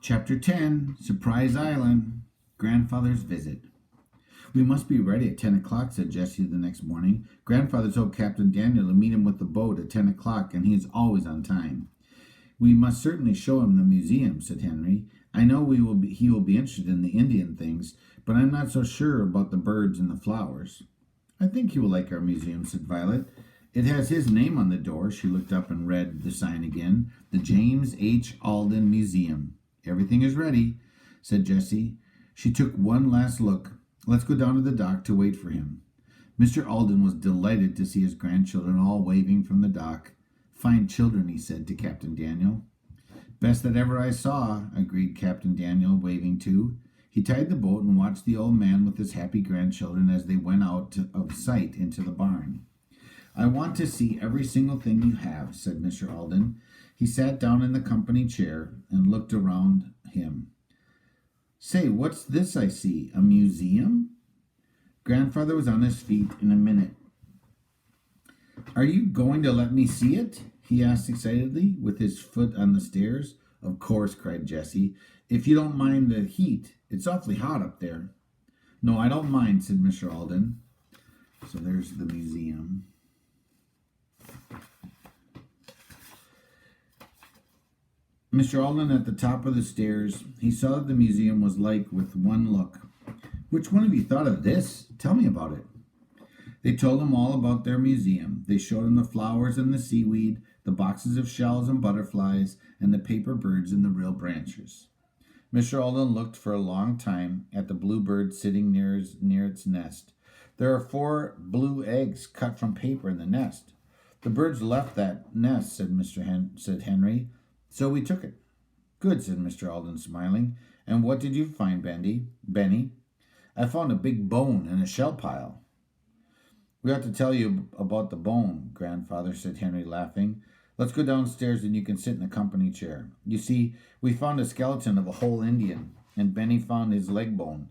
Chapter 10, Surprise Island, Grandfather's Visit. We must be ready at 10 o'clock, said Jessie the next morning. Grandfather told Captain Daniel to meet him with the boat at 10 o'clock, and he is always on time. We must certainly show him the museum, said Henry. I know he will be interested in the Indian things, but I'm not so sure about the birds and the flowers. I think he will like our museum, said Violet. It has his name on the door. She looked up and read the sign again. The James H. Alden Museum. Everything is ready, said Jessie. She took one last look. Let's go down to the dock to wait for him. Mr. Alden was delighted to see his grandchildren all waving from the dock. Fine children, he said to Captain Daniel. Best that ever I saw, agreed Captain Daniel, waving too. He tied the boat and watched the old man with his happy grandchildren as they went out of sight into the barn. I want to see every single thing you have, said Mr. Alden. He sat down in the company chair and looked around him. Say, what's this I see? A museum? Grandfather was on his feet in a minute. Are you going to let me see it? He asked excitedly, with his foot on the stairs. Of course, cried Jessie. If you don't mind the heat. It's awfully hot up there. No, I don't mind, said Mr. Alden. So there's the museum. Mr. Alden at the top of the stairs, he saw what the museum was like with one look. Which one of you thought of this? Tell me about it. They told him all about their museum. They showed him the flowers and the seaweed, the boxes of shells and butterflies, and the paper birds in the real branches. Mr. Alden looked for a long time at the bluebird sitting near its nest. There are 4 blue eggs cut from paper in the nest. The birds left that nest, said Henry. So we took it. Good, said Mr. Alden, smiling. And what did you find, Benny? I found a big bone in a shell pile. We ought to tell you about the bone, Grandfather, said Henry, laughing. Let's go downstairs and you can sit in the company chair. You see, we found a skeleton of a whole Indian, and Benny found his leg bone.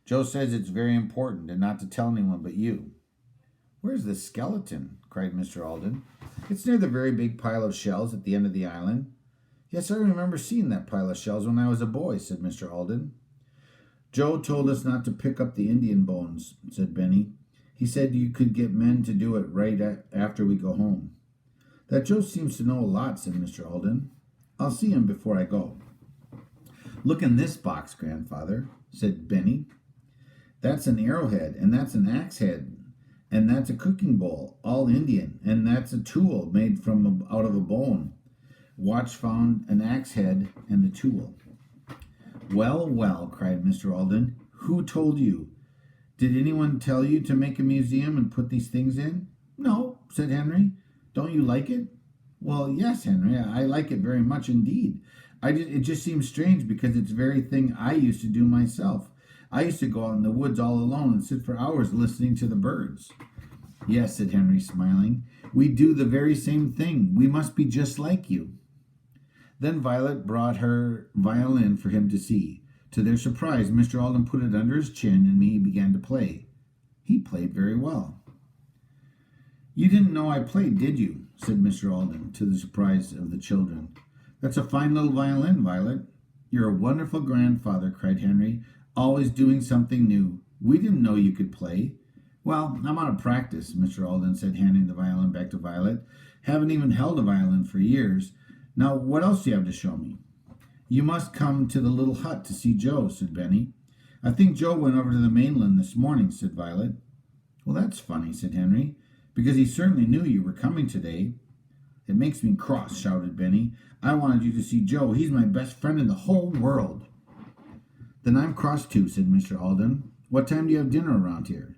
Joe says it's very important and not to tell anyone but you. Where's the skeleton? Cried Mr. Alden. It's near the very big pile of shells at the end of the island. Yes, I remember seeing that pile of shells when I was a boy, said Mr. Alden. Joe told us not to pick up the Indian bones, said Benny. He said you could get men to do it right after we go home. That Joe seems to know a lot, said Mr. Alden. I'll see him before I go. Look in this box, Grandfather, said Benny. That's an arrowhead, and that's an axe head, and that's a cooking bowl, all Indian, and that's a tool made out of a bone. Watch found an axe head and the tool. Well, well, cried Mr. Alden. Who told you? Did anyone tell you to make a museum and put these things in? No, said Henry. Don't you like it? Well, yes, Henry, I like it very much indeed. It just seems strange because it's the very thing I used to do myself. I used to go out in the woods all alone and sit for hours listening to the birds. Yes, said Henry, smiling. We do the very same thing. We must be just like you. Then Violet brought her violin for him to see. To their surprise, Mr. Alden put it under his chin and he began to play. He played very well. You didn't know I played, did you? Said Mr. Alden, to the surprise of the children. That's a fine little violin, Violet. You're a wonderful grandfather, cried Henry, always doing something new. We didn't know you could play. Well, I'm out of practice, Mr. Alden said, handing the violin back to Violet. Haven't even held a violin for years. Now, what else do you have to show me? You must come to the little hut to see Joe, said Benny. I think Joe went over to the mainland this morning, said Violet. Well, that's funny, said Henry, because he certainly knew you were coming today. It makes me cross, shouted Benny. I wanted you to see Joe. He's my best friend in the whole world. Then I'm cross too, said Mr. Alden. What time do you have dinner around here?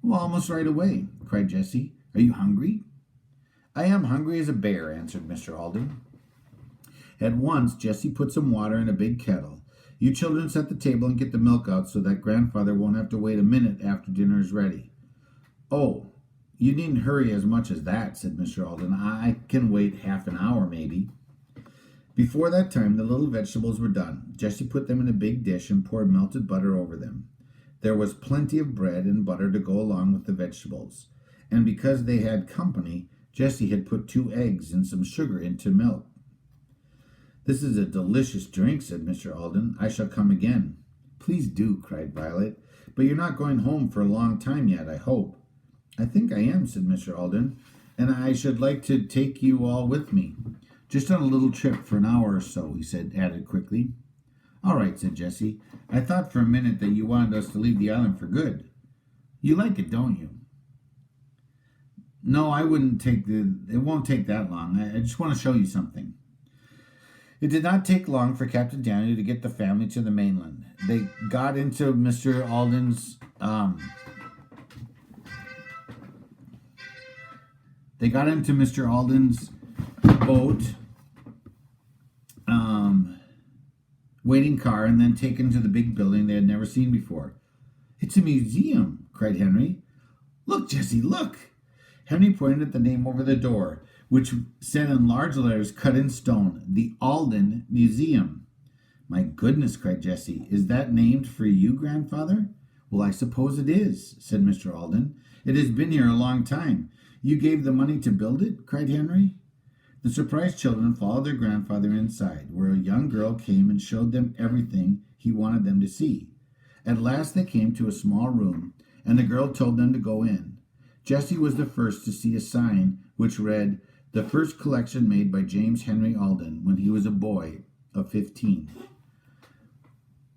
Well, almost right away, cried Jessie. Are you hungry? I am hungry as a bear, answered Mr. Alden. At once, Jessie put some water in a big kettle. You children set the table and get the milk out so that Grandfather won't have to wait a minute after dinner is ready. Oh, you needn't hurry as much as that, said Mr. Alden. I can wait half an hour, maybe. Before that time, the little vegetables were done. Jessie put them in a big dish and poured melted butter over them. There was plenty of bread and butter to go along with the vegetables. And because they had company, Jessie had put 2 eggs and some sugar into milk. This is a delicious drink, said Mr. Alden. I shall come again. Please do, cried Violet. But you're not going home for a long time yet, I hope. I think I am, said Mr. Alden, and I should like to take you all with me. Just on a little trip for an hour or so, he said, added quickly. All right, said Jessie. I thought for a minute that you wanted us to leave the island for good. You like it, don't you? No, I wouldn't it won't take that long. I just want to show you something. It did not take long for Captain Daniel to get the family to the mainland. They got into Mr. Alden's boat, waiting car, and then taken to the big building they had never seen before. It's a museum, cried Henry. Look, Jessie, look! Henry pointed at the name over the door, which said in large letters cut in stone, the Alden Museum. My goodness, cried Jessie. Is that named for you, grandfather? Well, I suppose it is, said Mr. Alden. It has been here a long time. You gave the money to build it? Cried Henry. The surprised children followed their grandfather inside, where a young girl came and showed them everything he wanted them to see. At last they came to a small room, and the girl told them to go in. Jessie was the first to see a sign which read, "The first collection made by James Henry Alden when he was a boy of 15.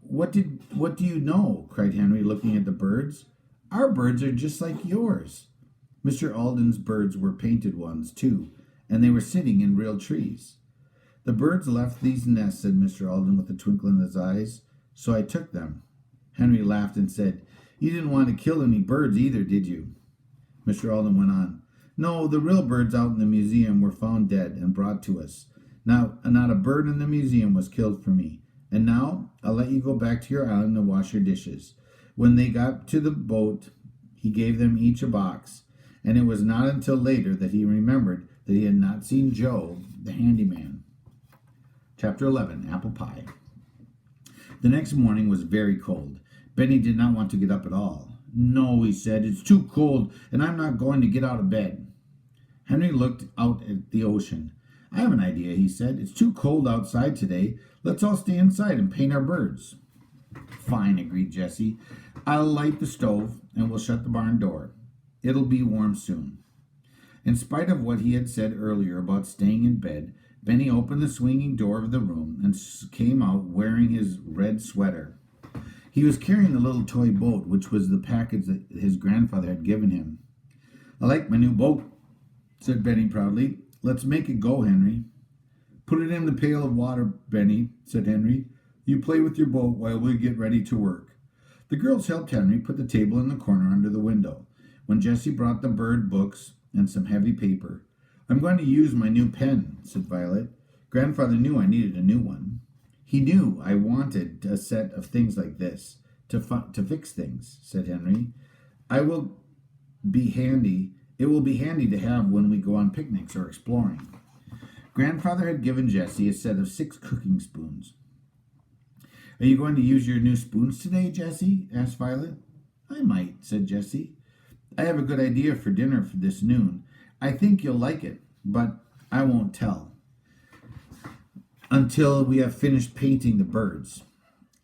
What do you know?" cried Henry, looking at the birds. "Our birds are just like yours." Mr. Alden's birds were painted ones, too, and they were sitting in real trees. "The birds left these nests," said Mr. Alden with a twinkle in his eyes, "so I took them." Henry laughed and said, "You didn't want to kill any birds either, did you?" Mr. Alden went on, "No, the real birds out in the museum were found dead and brought to us. Now, not a bird in the museum was killed for me. And now, I'll let you go back to your island and wash your dishes." When they got to the boat, he gave them each a box, and it was not until later that he remembered that he had not seen Joe, the handyman. Chapter 11, Apple Pie. The next morning was very cold. Benny did not want to get up at all. "No," he said, "it's too cold, and I'm not going to get out of bed." Henry looked out at the ocean. "I have an idea," he said. "It's too cold outside today. Let's all stay inside and paint our birds." "Fine," agreed Jessie. "I'll light the stove, and we'll shut the barn door. It'll be warm soon." In spite of what he had said earlier about staying in bed, Benny opened the swinging door of the room and came out wearing his red sweater. He was carrying the little toy boat, which was the package that his grandfather had given him. "I like my new boat," said Benny proudly. "Let's make it go, Henry." "Put it in the pail of water, Benny," said Henry. "You play with your boat while we get ready to work." The girls helped Henry put the table in the corner under the window, when Jessie brought the bird books and some heavy paper. "I'm going to use my new pen," said Violet. "Grandfather knew I needed a new one. He knew I wanted a set of things like this, to fix things," said Henry. It will be handy to have when we go on picnics or exploring." Grandfather had given Jessie a set of 6 cooking spoons. "Are you going to use your new spoons today, Jessie?" asked Violet. "I might," said Jessie. "I have a good idea for dinner for this noon. I think you'll like it, but I won't tell until we have finished painting the birds."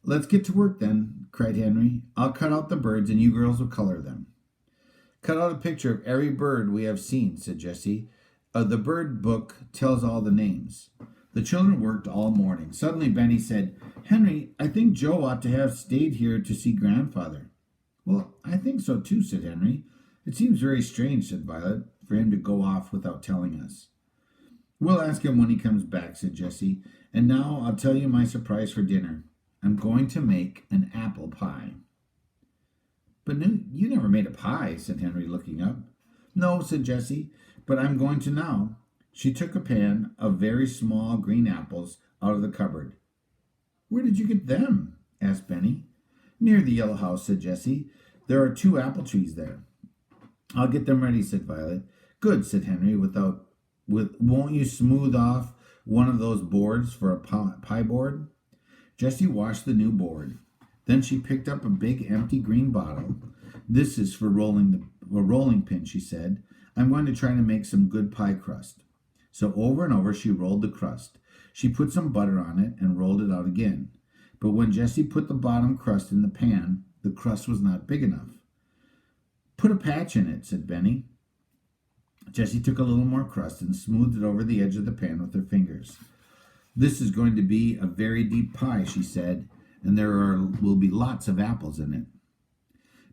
"Let's get to work then," cried Henry. "I'll cut out the birds and you girls will color them." "Cut out a picture of every bird we have seen," said Jessie. "The bird book tells all the names." The children worked all morning. Suddenly Benny said, "Henry, I think Joe ought to have stayed here to see Grandfather." "Well, I think so too," said Henry. "It seems very strange," said Violet, "for him to go off without telling us." "We'll ask him when he comes back," said Jessie. "And now I'll tell you my surprise for dinner. I'm going to make an apple pie." "But you never made a pie," said Henry, looking up. "No," said Jessie, "but I'm going to now." She took a pan of very small green apples out of the cupboard. "Where did you get them?" asked Benny. "Near the yellow house," said Jessie. "There are 2 apple trees there." "I'll get them ready," said Violet. "Good," said Henry, won't you smooth off one of those boards for a pie board?" Jessie washed the new board. Then she picked up a big empty green bottle. "This is for a rolling pin," she said. "I'm going to try to make some good pie crust." So over and over she rolled the crust. She put some butter on it and rolled it out again. But when Jessie put the bottom crust in the pan, the crust was not big enough. Put a patch in it, said Benny. Jessie took a little more crust and smoothed it over the edge of the pan with her fingers. This is going to be a very deep pie, she said, and will be lots of apples in it.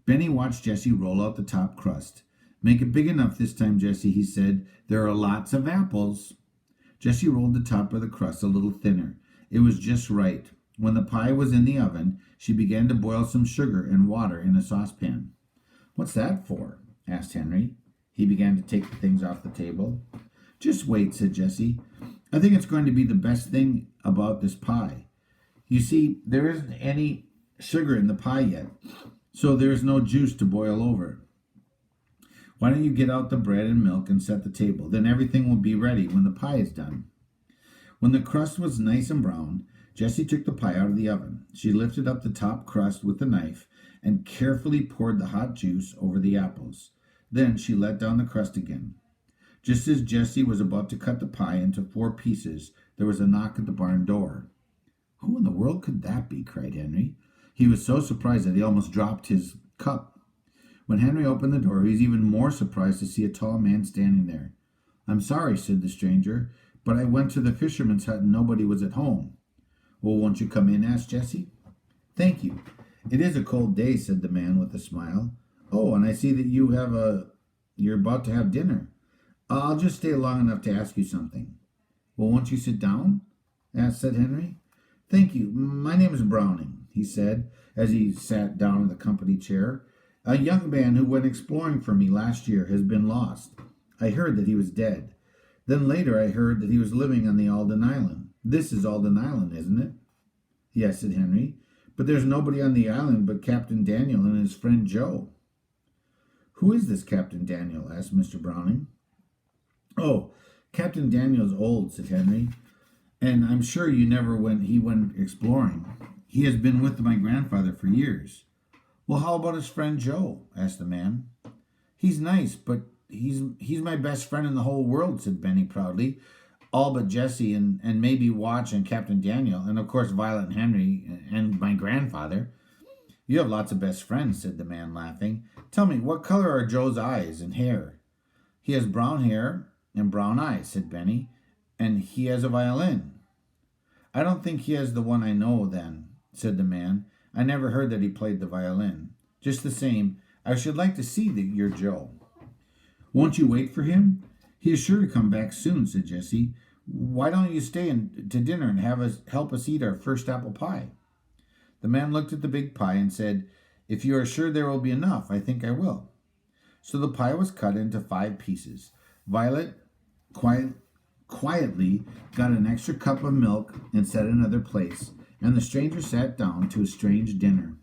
Benny watched Jessie roll out the top crust. Make it big enough this time, Jessie, he said. There are lots of apples. Jessie rolled the top of the crust a little thinner. It was just right. When the pie was in the oven, she began to boil some sugar and water in a saucepan. What's that for? Asked Henry. He began to take the things off the table. Just wait, said Jessie. I think it's going to be the best thing about this pie. You see, there isn't any sugar in the pie yet, so there's no juice to boil over. Why don't you get out the bread and milk and set the table? Then everything will be ready when the pie is done. When the crust was nice and brown, Jessie took the pie out of the oven. She lifted up the top crust with the knife and carefully poured the hot juice over the apples. Then she let down the crust again. Just as Jessie was about to cut the pie into 4 pieces, there was a knock at the barn door. Who in the world could that be? Cried Henry. He was so surprised that he almost dropped his cup. When Henry opened the door, he was even more surprised to see a tall man standing there. I'm sorry, said the stranger, but I went to the fisherman's hut and nobody was at home. Well, won't you come in? Asked Jessie. Thank you. It is a cold day, said the man with a smile. Oh, and I see that you're about to have dinner. I'll just stay long enough to ask you something. Well, won't you sit down? said Henry. Thank you. My name is Browning, he said, as he sat down in the company chair. A young man who went exploring for me last year has been lost. I heard that he was dead. Then later I heard that he was living on the Alden Island. This is Alden Island, isn't it? Yes, said Henry, but there's nobody on the island but Captain Daniel and his friend Joe. Who is this Captain Daniel? Asked Mr. Browning. Oh, Captain Daniel's old, said Henry, and I'm sure you never went exploring. He has been with my grandfather for years. Well, how about his friend Joe? Asked the man. He's nice, but he's my best friend in the whole world, said Benny proudly. All but Jessie and maybe Watch and Captain Daniel, and of course Violet and Henry and my grandfather. You have lots of best friends, said the man, laughing. Tell me, what color are Joe's eyes and hair? He has brown hair and brown eyes, said Benny, and he has a violin. I don't think he has the one I know then, said the man. I never heard that he played the violin. Just the same, I should like to see your Joe. Won't you wait for him? He is sure to come back soon, said Jessie. Why don't you stay to dinner and help us eat our first apple pie? The man looked at the big pie and said, If you are sure there will be enough, I think I will. So the pie was cut into 5 pieces. Violet quietly got an extra cup of milk and set another place, and the stranger sat down to a strange dinner.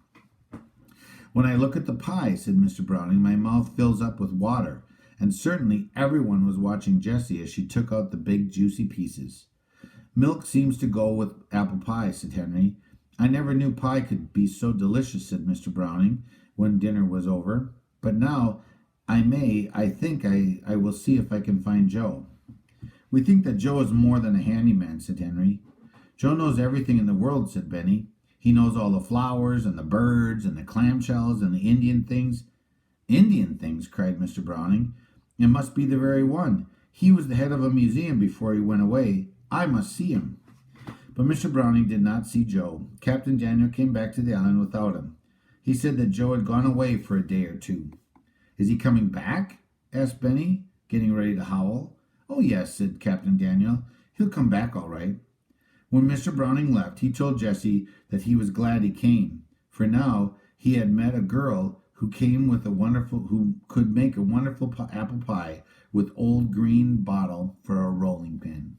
When I look at the pie, said Mr. Browning, my mouth fills up with water, and certainly everyone was watching Jessie as she took out the big juicy pieces. Milk seems to go with apple pie, said Henry. I never knew pie could be so delicious, said Mr. Browning, when dinner was over. But now I think I will see if I can find Joe. We think that Joe is more than a handyman, said Henry. Joe knows everything in the world, said Benny. He knows all the flowers and the birds and the clamshells and the Indian things. Indian things, cried Mr. Browning. It must be the very one. He was the head of a museum before he went away. I must see him. But Mr. Browning did not see Joe. Captain Daniel came back to the island without him. He said that Joe had gone away for a day or 2. Is he coming back? Asked Benny, getting ready to howl. Oh, yes, said Captain Daniel. He'll come back all right. When Mr. Browning left, he told Jessie that he was glad he came, for now he had met a girl who could make a wonderful apple pie with old green bottle for a rolling pin.